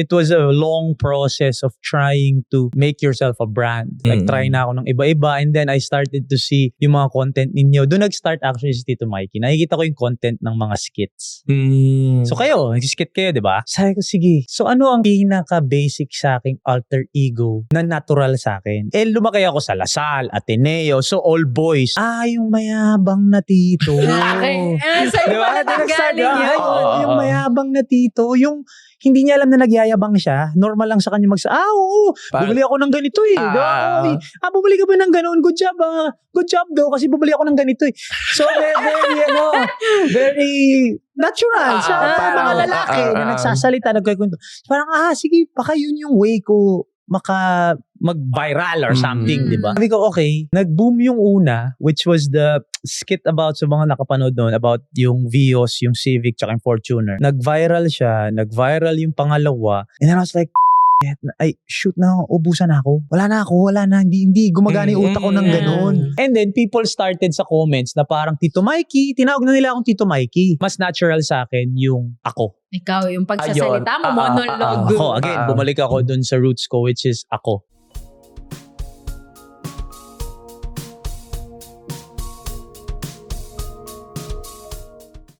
it was a long process of trying to make yourself a brand. Like, try na ako ng iba-iba, and then I started to see yung mga content ninyo. Doon nag-start actually si Tito Mikey. Nakikita ko yung content ng mga skits. So kayo, nag-skit kayo, di ba? Sabi ko, sige. So ano ang pinaka-basic sa aking alter ego na natural sa akin? Lumaki ako sa Lasal, Ateneo, so all boys. Yung mayabang na tito. Sa'yo Diba? pala nanggaling yan. Yung mayabang na tito, yung hindi niya alam na nagyayabang siya, normal lang sa kanya oo, bumili ako ng ganito eh. Bumili ka ba ng ganon? Good job, good job daw, kasi bumili ako ng ganito eh. So, very natural sa mga lalaki na nagsasalita, nagkikwento. Parang, sige, baka yun yung way ko mag-viral or something, di ba? Sabi ko, okay, nag-boom yung una, which was the skit about sa mga nakapanood noon, about yung Vios, yung Civic, tsaka yung Fortuner. Nag-viral siya, nag-viral yung pangalawa, and then I was like, shoot na, ubusan na ako. Wala na, hindi gumagana yung utak ko ng ganun. And then, people started sa comments na parang, Tito Mikey, tinawag na nila akong Tito Mikey. Mas natural sa akin yung ako. Ikaw, yung pagsasalita mo, monologue. Ako, again, bumalik ako dun sa roots ko, which is ako.